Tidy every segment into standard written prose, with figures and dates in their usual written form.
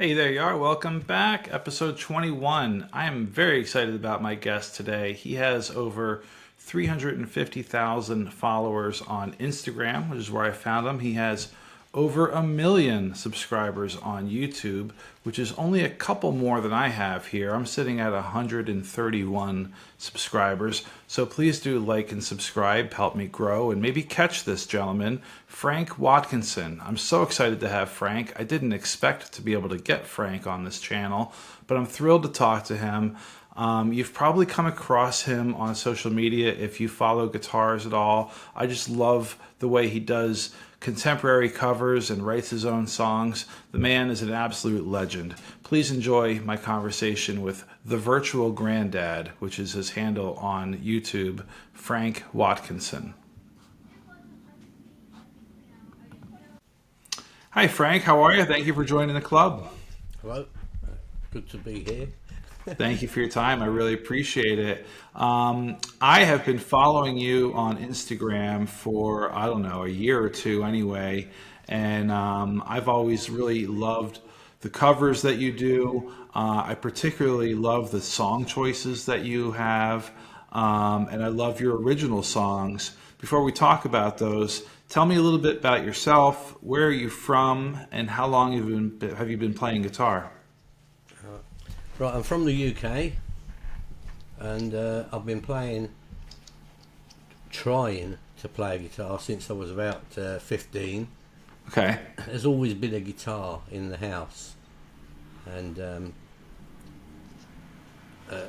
Hey, there you are. Welcome back. Episode 21. I am very excited about my guest today. He has over 350,000 followers on Instagram, which is where I found him. He has over 1 million subscribers on YouTube, which is only a couple more than I have here. I'm sitting at 131 subscribers. So please do like and subscribe, help me grow, and maybe catch this gentleman, Frank Watkinson. I'm so excited to have Frank. I didn't expect to be able to get Frank on this channel, but I'm thrilled to talk to him. You've probably come across him on social media if you follow guitars at all. I just love the way he does contemporary covers and writes his own songs. The man is an absolute legend. Please enjoy my conversation with the virtual Grandad, which is his handle on YouTube, Frank Watkinson. Hi, Frank. How are you? Thank you for joining the club. Hello, good to be here. Thank you for your time. I really appreciate it. I have been following you on Instagram for, I don't know, a year or two anyway. And I've always really loved the covers that you do. I particularly love the song choices that you have. And I love your original songs. Before we talk about those, tell me a little bit about yourself. Where are you from? And how long have you been playing guitar? Right, I'm from the UK, and I've been trying to play guitar since I was about 15. Okay. There's always been a guitar in the house, and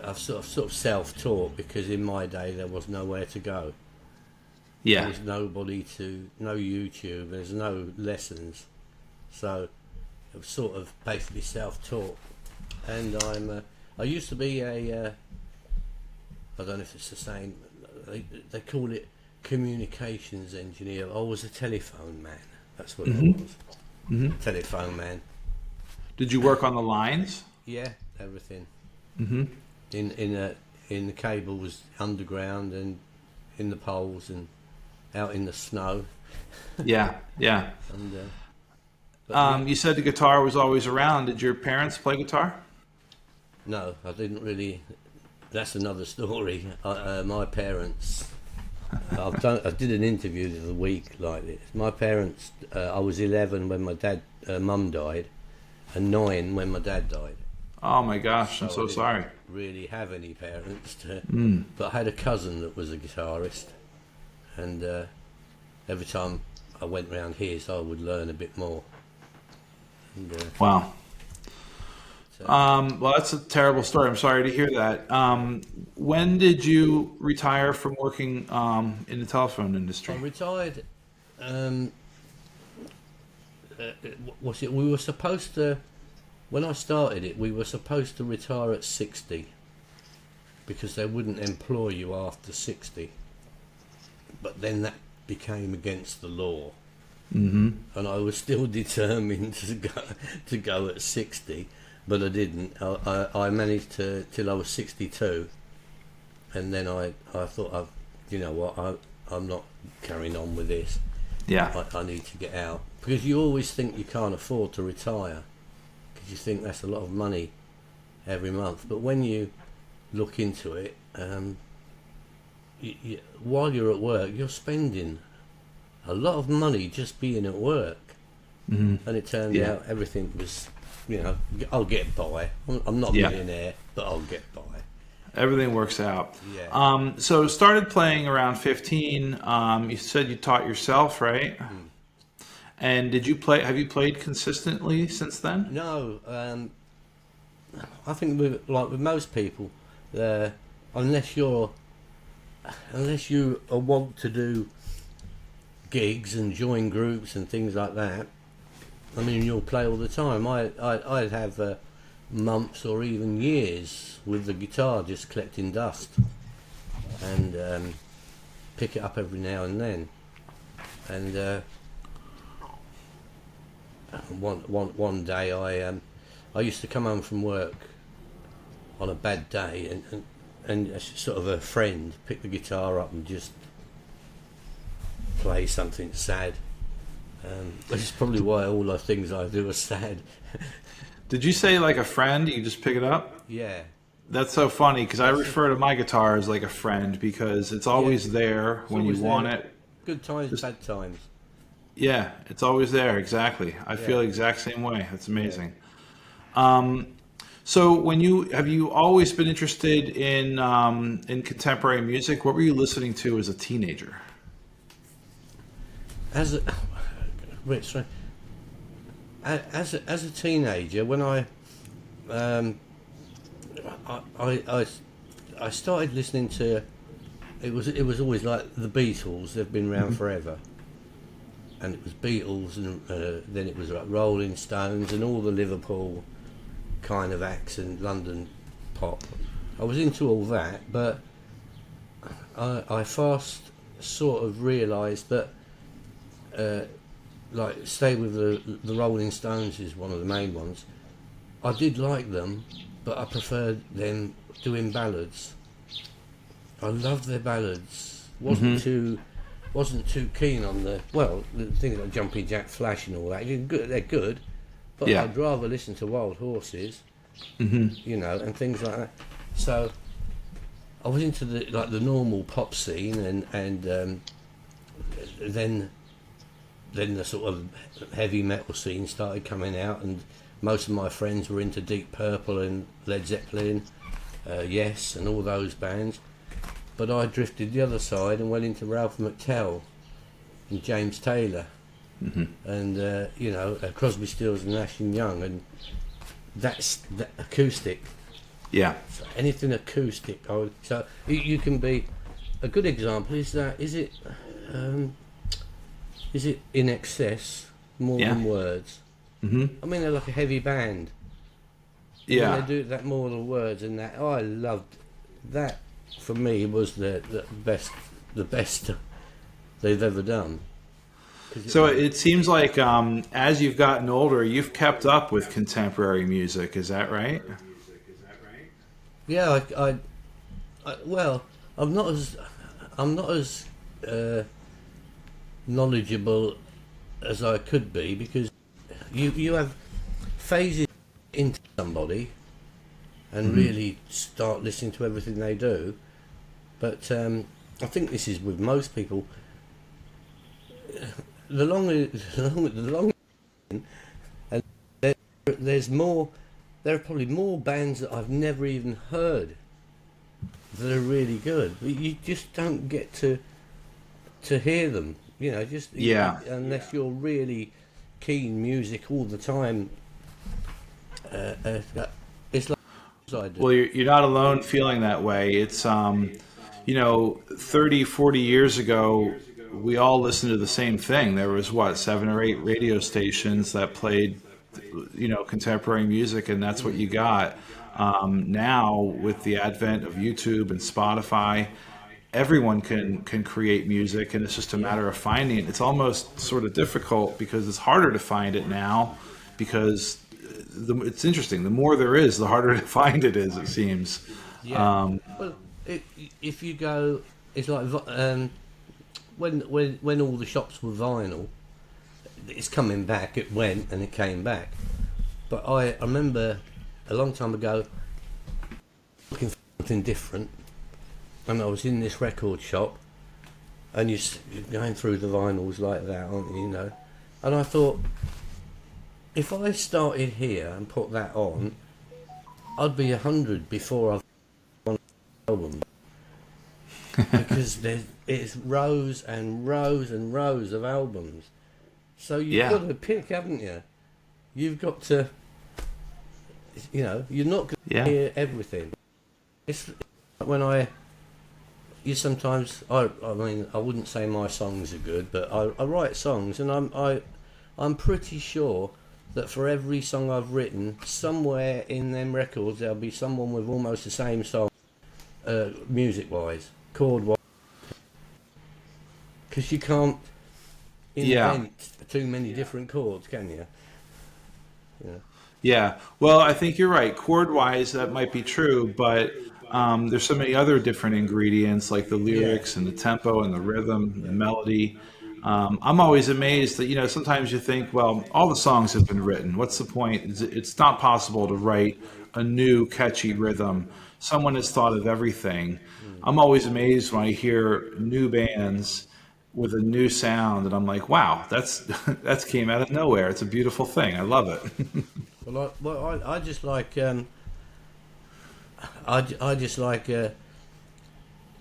I've sort of self-taught because in my day there was nowhere to go. Yeah. There's no YouTube, there's no lessons, so I was sort of basically self-taught. And I used to be I don't know if it's the same, they call it communications engineer. I was a telephone man, that's what I was. Telephone man. Did you work on the lines? Yeah, everything. In the cables underground and in the poles and out in the snow. Yeah. And You said the guitar was always around. Did your parents play guitar? No, I didn't really. That's another story. My parents. I did an interview the other week like this. My parents. I was 11 when my mum died, and 9 when my dad died. Oh my gosh, I'm so sorry. Really have any parents but I had a cousin that was a guitarist, and every time I went round his, I would learn a bit more. And, Wow. Well, that's a terrible story. I'm sorry to hear that. When did you retire from working in the telephone industry? I retired. We were supposed to. When I started it, we were supposed to retire at 60 because they wouldn't employ you after 60. But then that became against the law, and I was still determined to go at 60. But I didn't. I managed till I was 62, and then I thought, you know what, I'm not carrying on with this. Yeah. I need to get out, because you always think you can't afford to retire, because you think that's a lot of money every month. But when you look into it, while you're at work, you're spending a lot of money just being at work, and it turned out everything was. You know, I'll get by. I'm not a millionaire, but I'll get by. Everything works out. Yeah. So started playing around 15. You said you taught yourself, right? And did you play? Have you played consistently since then? No. I think with most people, unless you want to do gigs and join groups and things like that. I mean, you'll play all the time. I'd have months or even years with the guitar just collecting dust, and pick it up every now and then. And one day I used to come home from work on a bad day, and sort of a friend pick the guitar up and just play something sad. Which is probably why all the things I do are sad. Did you say like a friend? You just pick it up? Yeah, That's so funny because I that's it. refer to my guitar as like a friend because it's Yeah, always there it's when you always there. want it. Good times, Just bad times. yeah, it's always there. Exactly. I Yeah, feel the exact same way. That's yeah. amazing. So when you have you always been interested in contemporary music? What were you listening to as a teenager? As a, wait, sorry. As a teenager, when um, I, I, I, I started listening to, it was always like the Beatles. They've been around forever, and it was Beatles, and then it was like Rolling Stones and all the Liverpool kind of acts and London pop. I was into all that, but I fast sort of realised that, uh, like, stay with the Rolling Stones is one of the main ones. I did like them, but I preferred them doing ballads. I loved their ballads. Wasn't too keen on the things like Jumping Jack Flash and all that. They're good, but Yeah. I'd rather listen to Wild Horses, and things like that. So I was into the normal pop scene, and then the sort of heavy metal scene started coming out, and most of my friends were into Deep Purple and Led Zeppelin, Yes, and all those bands. But I drifted the other side and went into Ralph McTell and James Taylor, and Crosby, Stills and Nash and Young, and that's the acoustic. Yeah. So anything acoustic, so you can be. A good example is that um, is it In Excess, More Yeah. Than Words? I mean, they're like a heavy band. I mean, Yeah. they do that more than words, and that I loved that. For me, was the best they've ever done. 'Cause So it seems like as you've gotten older, you've kept up with contemporary music. Is that right? yeah, well, I'm not as knowledgeable as I could be, because you have phases into somebody and really start listening to everything they do. But I think this is with most people. The longer, the longer, and there's more. There are probably more bands that I've never even heard that are really good. But you just don't get to hear them. Yeah. Unless you're really keen music all the time. It's like I do. Well, you're not alone feeling that way. It's 30, 40 years ago, we all listened to the same thing. There was what, 7 or 8 radio stations that played, contemporary music, and that's what you got. Now, with the advent of YouTube and Spotify, everyone can create music, and it's just a matter of finding it. It's almost sort of difficult because it's harder to find it now because it's interesting. The more there is, the harder to find it is, it seems. Yeah. Well, if you go, it's like when all the shops were vinyl, it's coming back. It went and it came back. But I remember a long time ago looking for something different, and I was in this record shop, and you're going through the vinyls like that, aren't you? And I thought, if I started here and put that on, I'd be 100 before I've won an album. Because it's rows and rows and rows of albums. So you've got to pick, haven't you? You've got to, you're not going to hear everything. It's when sometimes, I mean, I wouldn't say my songs are good, but I write songs, and I'm pretty sure that for every song I've written, somewhere in them records there'll be someone with almost the same song, music-wise, chord-wise, because you can't invent too many different chords, can you? Yeah. Yeah. Well, I think you're right. Chord-wise, that might be true, but there's so many other different ingredients like the lyrics and the tempo and the rhythm, the melody. I'm always amazed that, sometimes you think, well, all the songs have been written. What's the point? It's not possible to write a new catchy rhythm. Someone has thought of everything. I'm always amazed when I hear new bands with a new sound, and I'm like, wow, that's came out of nowhere. It's a beautiful thing. I love it. I just like I just like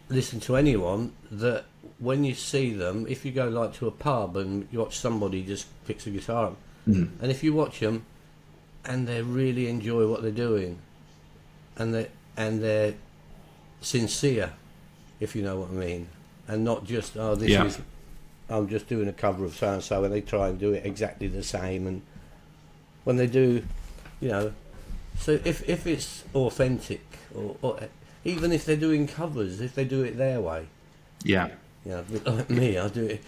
listen to anyone that when you see them, if you go like to a pub and you watch somebody just picks a guitar up, and if you watch them and they really enjoy what they're doing, and they're sincere, if you know what I mean, and not just I'm just doing a cover of so and so, and they try and do it exactly the same, and when they do, so if it's authentic, or even if they're doing covers, if they do it their way. Yeah. Like me, I do it.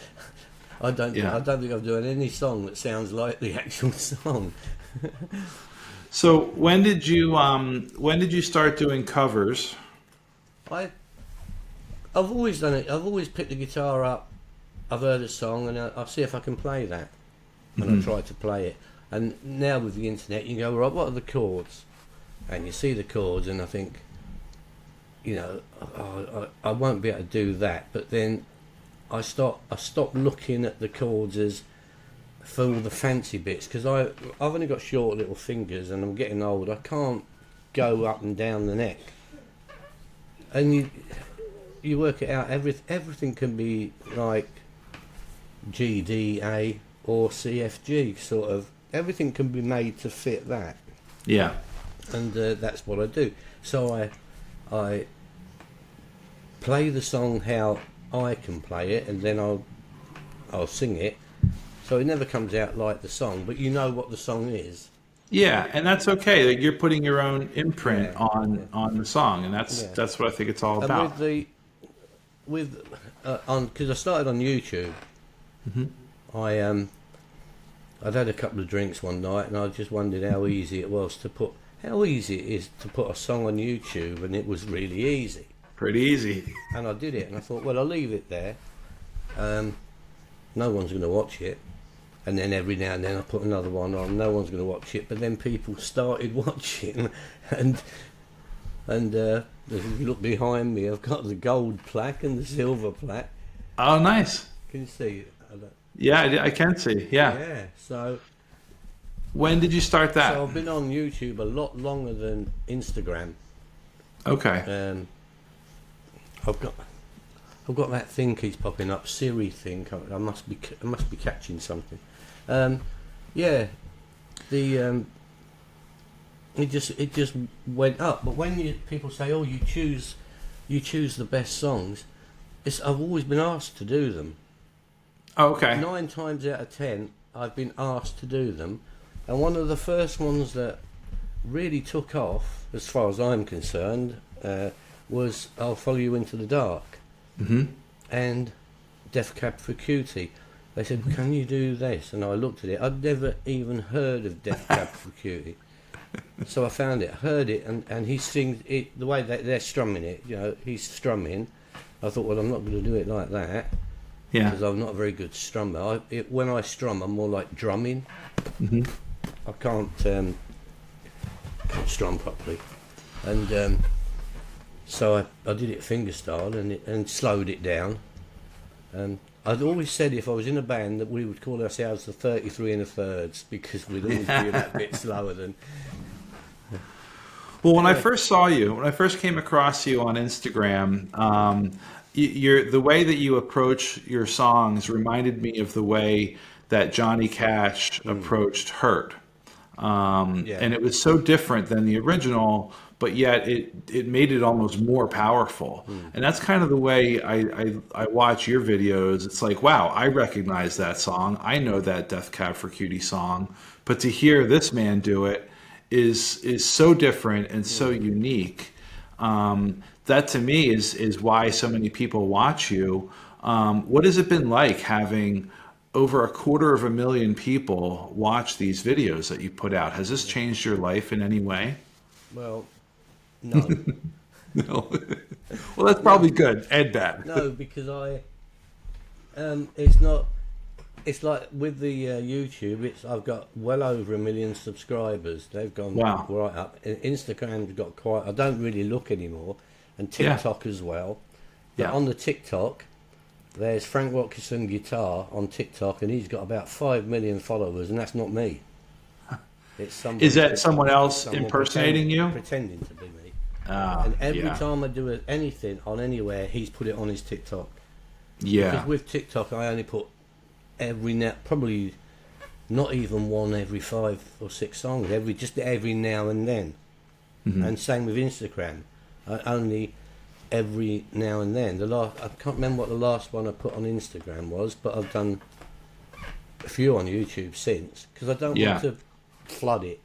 I don't think I'm doing any song that sounds like the actual song. So when did you start doing covers? I've always done it. I've always picked the guitar up. I've heard a song and I'll see if I can play that, and I try to play it. And now with the internet, you go, right, what are the chords? And you see the chords, and I think, I won't be able to do that. But then I stop looking at the chords as for all the fancy bits, because I've only got short little fingers and I'm getting old. I can't go up and down the neck. And you work it out. Everything can be like G, D, A, or C, F, G, sort of. Everything can be made to fit that. Yeah. And that's what I do. So I play the song how I can play it, and then I'll sing it. So it never comes out like the song, but you know what the song is. Yeah, and that's okay. Like, you're putting your own imprint on the song, and that's what I think it's all about. And because I started on YouTube, I'd had a couple of drinks one night, and I just wondered how easy it is to put a song on YouTube, and it was really easy. Pretty easy. And I did it, and I thought, well, I'll leave it there. No one's going to watch it. And then every now and then I put another one on. No one's going to watch it, but then people started watching, and if you look behind me, I've got the gold plaque and the silver plaque. Oh, nice. Can you see? Yeah, I can see. Yeah. Yeah. So when did you start that? So I've been on YouTube a lot longer than Instagram. Okay. I've got that thing keeps popping up, Siri thing. I must be catching something. It just went up. But when people say, "Oh, you choose the best songs," I've always been asked to do them. Oh, okay. 9 times out of 10, I've been asked to do them, and one of the first ones that really took off, as far as I'm concerned, was "I'll Follow You Into the Dark." And Death Cab for Cutie. They said, "Can you do this?" And I looked at it. I'd never even heard of Death Cab for Cutie. So I found it, heard it, and he sings it the way that they're strumming it. He's strumming. I thought, well, I'm not going to do it like that. Yeah. Because I'm not a very good strummer. When I strum, I'm more like drumming. I can't strum properly. And so I did it fingerstyle and slowed it down. I'd always said if I was in a band that we would call ourselves the 33 1/3 because we'd always be that bit slower than. Well, when I first saw you, when I first came across you on Instagram, the way that you approach your songs reminded me of the way that Johnny Cash approached "Hurt," and it was so different than the original. But yet it made it almost more powerful. And that's kind of the way I watch your videos. It's like, wow, I recognize that song. I know that Death Cab for Cutie song. But to hear this man do it is so different and so unique. That to me is why so many people watch you. What has it been like having over 250,000 people watch these videos that you put out? Has this changed your life in any way? Well, no. No. Well, that's probably good. Add that. No, because it's not. it's like with the YouTube. I've got well over 1 million subscribers. They've gone Wow. right up. Instagram's got quite. I don't really look anymore, and Yeah. TikTok as well. But Yeah. on the TikTok, there's Frank Watkinson Guitar on TikTok, and he's got about 5 million followers, and that's not me. It's somebody. Is that someone else someone impersonating you? Pretending to be me. Ah, And every yeah. time I do anything on anywhere, he's put it on his TikTok. Yeah. Because with TikTok, I only put probably not even one every 5 or 6 songs, just every now and then. Mhm. And same with Instagram, only every now and then. I can't remember what the last one I put on Instagram was, but I've done a few on YouTube since, because I don't Yeah. want to flood it.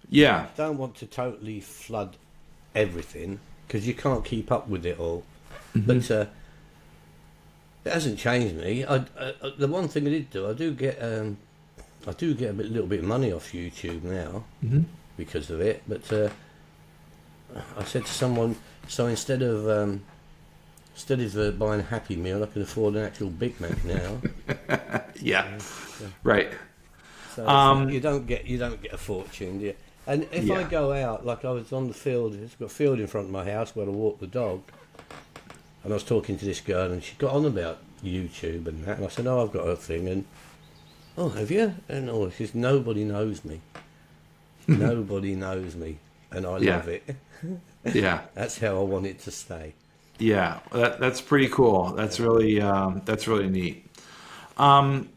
Yeah. Don't want to totally flood everything, because you can't keep up with it all. Mhm. But it hasn't changed me. The one thing I did do, I do get a little bit of money off YouTube now Mhm. because of it. But I said to someone, so instead of buying a Happy Meal, I can afford an actual Big Mac now. Yeah. Right. So Um, you don't get a fortune, do you? And if I Yeah. go out, like I was on the field, it's got a field in front of my house where I walk the dog, and I was talking to this girl, and she got on about YouTube and that, and I said, "Oh, I've got a thing," and "Oh, have you?" And she says, "Nobody knows me. Nobody knows me, and I Yeah. love it." Yeah. That's how I want it to stay. Yeah. That's pretty cool. That's really neat. Um,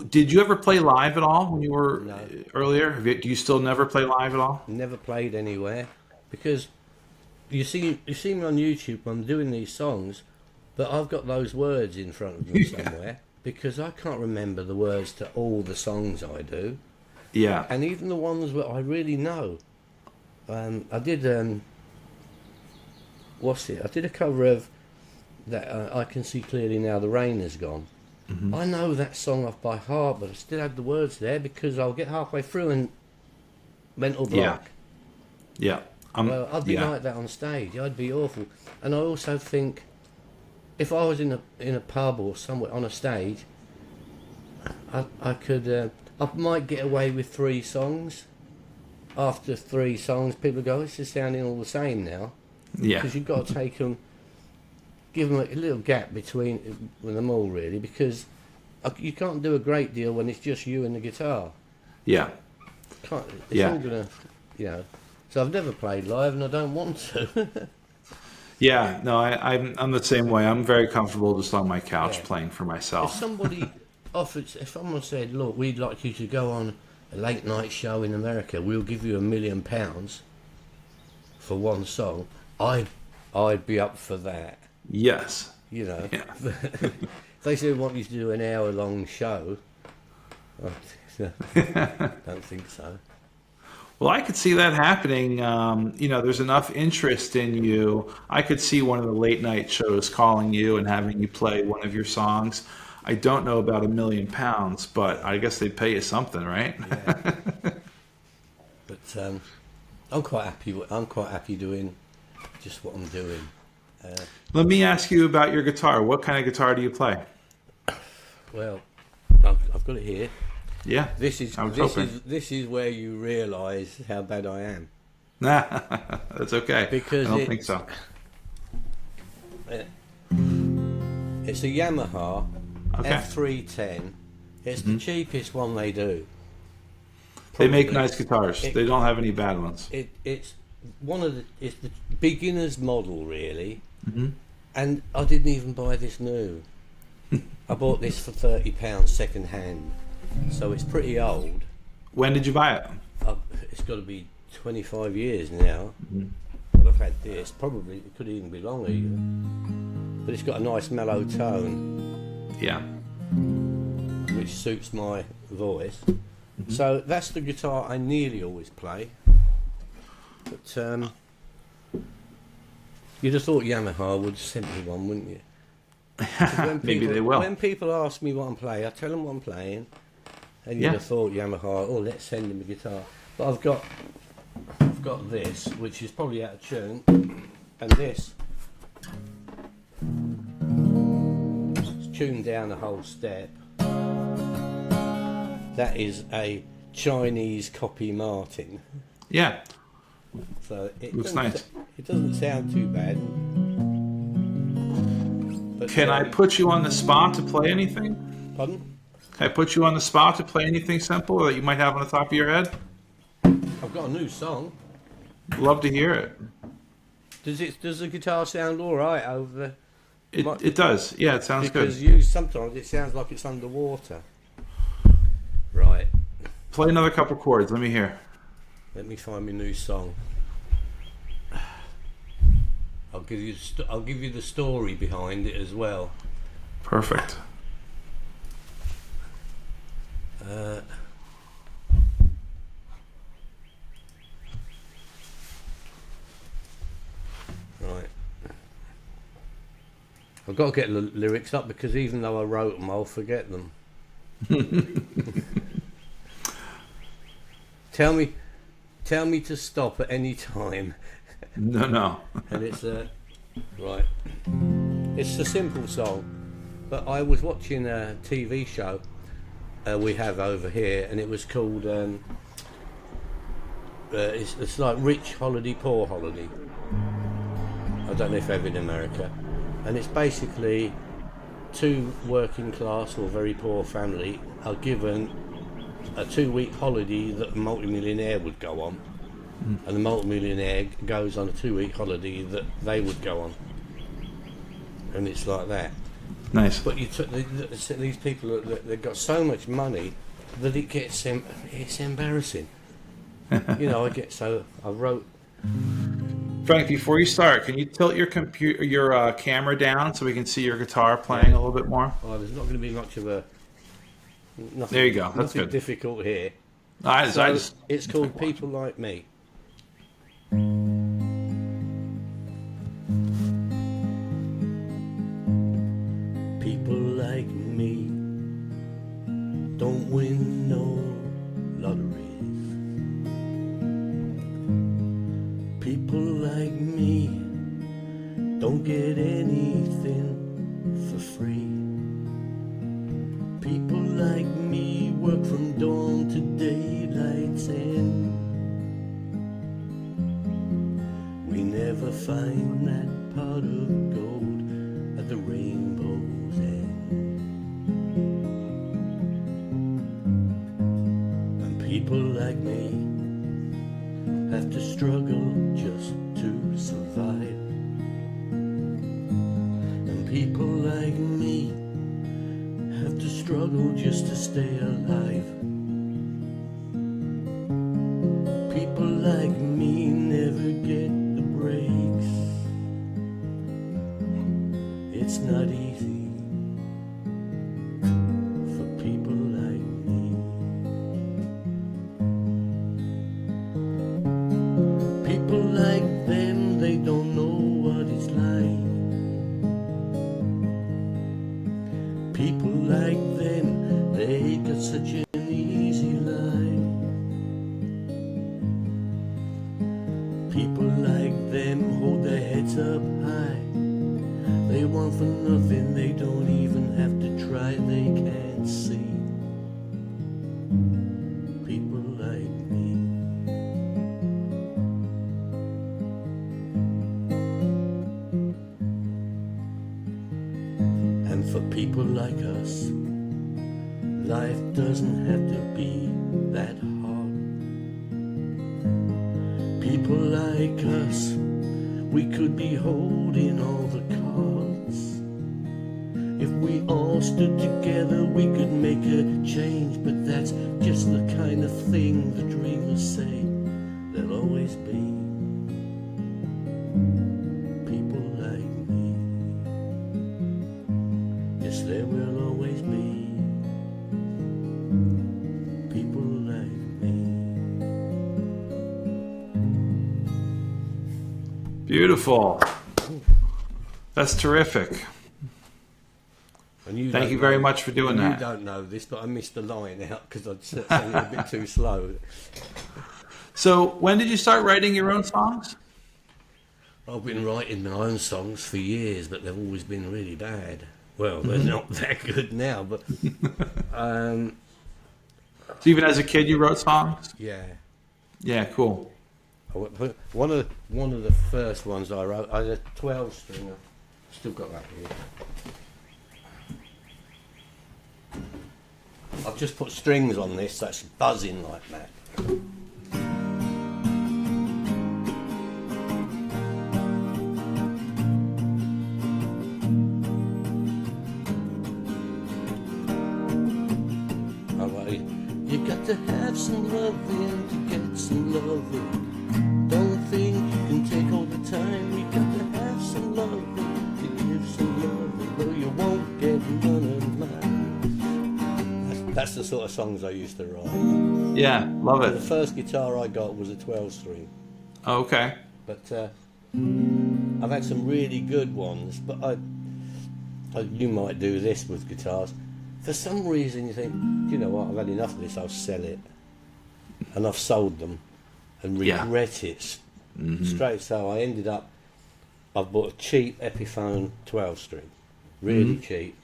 did you ever play live at all when you were No. earlier? Do you still never play live at all? Never played anywhere, because you see me on YouTube when I'm doing these songs, but I've got those words in front of me Yeah. somewhere, because I can't remember the words to all the songs I do, Yeah. and even the ones that I really know. I did I did a cover of that. I Can See Clearly Now the Rain Has Gone. Mhm. I know that song off by heart, but I still had the words there, because I'll get halfway through and mental block. Yeah. Well, I'd be yeah. like that on stage. I'd be awful. And I also think, if I was in a pub or somewhere on a stage, I could I might get away with 3 songs. After 3 songs, people go, "It's just sounding all the same now," Yeah. because you've got to give them a little gap between them all, really, because you can't do a great deal when it's just you and the guitar. Yeah. It's Yeah. all gonna, So I've never played live, and I don't want to. Yeah. No, I'm the same way. I'm very comfortable just on my couch Yeah. playing for If myself. if someone said, "Look, we'd like you to go on a late night show in America. We'll give you £1 million for one song," I'd be up for that. Yes. You know, Yeah. if they said want you to do an hour-long show, I don't think so. Well, I could see that happening. There's enough interest in you. I could see one of the late night shows calling you and having you play one of your songs. I don't know about £1 million, but I guess they'd pay you something, right? Yeah. But I'm quite happy. I'm quite happy doing just what I'm doing. Let me ask you about your guitar. What kind of guitar do you play? Well, I've got it here. Yeah, This is I was hoping. this is where you realise how bad I am. Nah, that's okay. Because I don't think so. It's a Yamaha Okay. F310. It's the cheapest one they do. They make Probably. nice guitars. It- They don't have any bad ones. It's it's the beginner's model, really. Hmm. And I didn't even buy this new. I bought this for £30 second hand, so it's pretty old. When did you buy it? It's got to be 25 years now. Mhm. But I've had this. Probably it could even be longer. But it's got a nice mellow tone, Yeah. which suits my voice. So that's the guitar I nearly always play. But you'd have thought Yamaha would send me one, wouldn't you? 'Cause when Maybe they will. When people ask me what I'm playing, I tell them what I'm playing, and you'd Yeah. have thought Yamaha. Oh, let's send him a guitar. But I've got this, which is probably out of tune, and this. It's tuned down a whole step. That is a Chinese copy Martin. Yeah. So it Looks nice. It doesn't sound too bad. But, Can I put you on the spot to play anything? Pardon? Can I put you on the spot to play anything simple that you might have on the top of your head? I've got a new song. Love to hear it. Does the guitar sound all right over? It does. Yeah, it sounds good. Because sometimes it sounds like it's underwater. Right. Play another couple chords. Let me hear. Let me find my new song. I'll give you the story behind it as well. Perfect. Right. I've got to get the lyrics up because even though I wrote them, I'll forget them. Tell me to stop at any time. No. And it's right. It's a simple song, but I was watching a TV show we have over here, and it was called it's like Rich Holiday, Poor Holiday. I don't know if ever in America, and it's basically two working class or very poor family are given a 2-week holiday that a multimillionaire would go on, and the multimillionaire goes on a 2-week holiday that they would go on, and it's like that. Nice. But you took these people they've got so much money that it's embarrassing. You know, I wrote. Frank, before you start, can you tilt your camera down so we can see your guitar playing a little bit more? Oh, there's not going to be much of a. Nothing, There you go. That's nothing good. difficult here. It's called People Like Me. People like me don't win no lotteries. People like me don't get anything for free. People like me work from dawn to daylight's end. We never find that pot of gold at the rainbow's end. And people like me have to struggle just to survive. And people like me have to struggle just to stay alive. People like me never get the breaks. It's not easy for people like me. People like them, they don't know what it's like. People like them, they got such an easy life. People like them hold their heads up high. They want for nothing, they don't even have to try, they can't see. People like me. And for people like us, life doesn't have to be that hard. People like us, we could be holding all the cards. If we all stood together, we could make a change. But that's just the kind of thing the dreamers say there'll always be. People like me. Yes, there will always be. People like me. Beautiful. That's terrific. And Thank you very much for doing that. You don't know this, but I missed the line out because I'd said it a bit too slow. So, when did you start writing your own songs? I've been writing my own songs for years, but they've always been really bad. Well, they're not that good now, but So even as a kid, you wrote songs? yeah. Yeah, cool. One of the first ones I wrote, I had a 12 stringer. Still got that here. I've just put strings on this, that's buzzing like that. You got to have some loving to get some loving. Don't think you can take all the time. You got to have some loving to give some loving. Though you won't get none of mine. That's the sort of songs I used to write. Yeah, love The it. first guitar I got was a 12 string. Okay. But I've had some really good ones. But you might do this with guitars. For some reason you think, you know what, I've had enough of this, I'll sell it. And I've sold them and regret it straight. So I ended up, I've bought a cheap Epiphone 12 string, really cheap,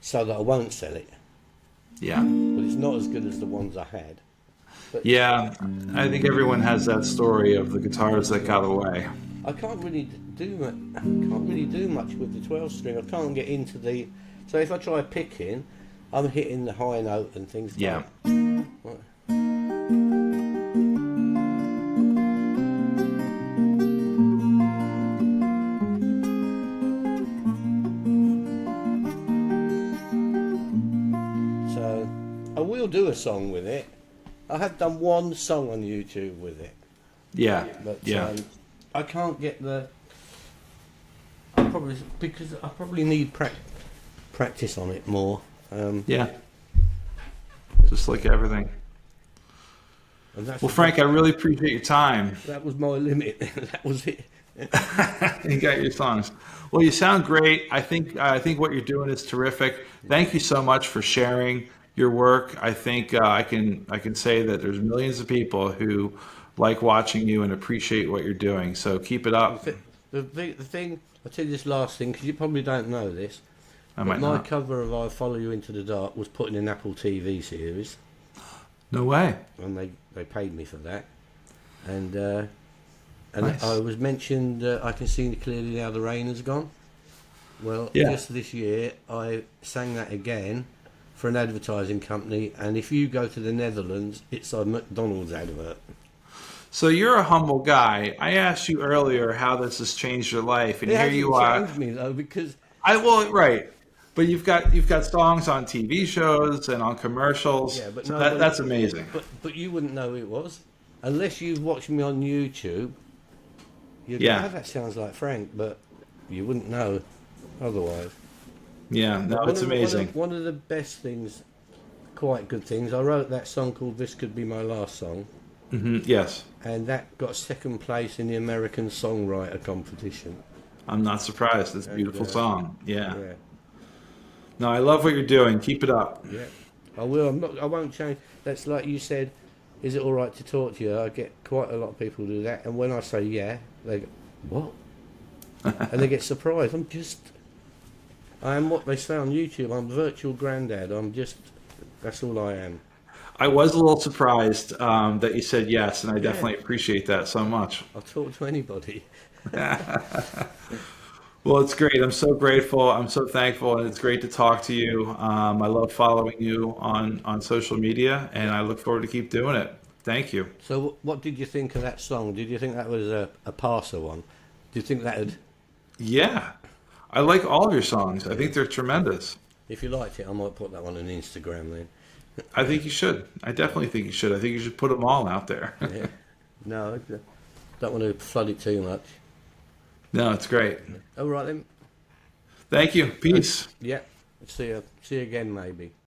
so that I won't sell it. Yeah. But it's not as good as the ones I had. But Yeah, I think everyone has that story of the guitars that got away. I can't really do much with the 12 string. I can't get into the, so if I try picking, I'm hitting the high note and things like that. Right. So I will do a song with it. I have done one song on YouTube with it. Yeah, But yeah. I can't get the. Because I probably need practice on it more. Yeah. Just like everything. And that's Well, Frank, I really appreciate your time. that was my limit. That was it. You got your songs. Well, you sound great. I think what you're doing is terrific. Thank you so much for sharing your work. I think I can say that there's millions of people who like watching you and appreciate what you're doing. So keep it up. The thing, I'll tell you this last thing, because you probably don't know this. I might My not. cover of I Follow You Into the Dark was put in an Apple TV series, No way. and they paid me for that. And Nice. I was mentioned, I Can See Clearly Now the Rain Has Gone. Well, Yeah. just this year, I sang that again for an advertising company, and if you go to the Netherlands, it's a McDonald's advert. So you're a humble guy. I asked you earlier how this has changed your life, and It here hasn't you are. changed me though, because Right. But you've got songs on TV shows and on commercials. yeah, but So no, that's amazing. But you wouldn't know who it was unless you've watched me on YouTube. You'd Yeah. go, "Oh, that sounds like Frank," but you wouldn't know otherwise. Yeah, no, it's amazing. One of the best things, quite good things. I wrote that song called "This Could Be My Last Song," Yes, and that got second place in the American Songwriter competition. I'm not surprised. It's a And, beautiful song. Yeah. Yeah, No, I love what you're doing. Keep it up. yeah. I will. I won't change. That's like you said. Is it all right to talk to you? I get quite a lot of people do that, and when I say yeah, they go, "What?" and they get surprised. I am what they say on YouTube. I'm virtual Grandad. That's all I am. I was a little surprised that you said yes, and I definitely appreciate that so much. I'll talk to anybody. Well, it's great. I'm so grateful. I'm so thankful, and it's great to talk to you. I love following you on social media, and I look forward to keep doing it. Thank you. So, what did you think of that song? Did you think that was a passer one? Do you think that had... Yeah, I like all of your songs. I think they're tremendous. If you liked it, I might put that one on Instagram then. I think you should. I definitely think you should. I think you should put them all out there. Yeah. No, I don't want to flood it too much. No, it's great. All right then. Thank you. Peace. Yeah. See you again maybe.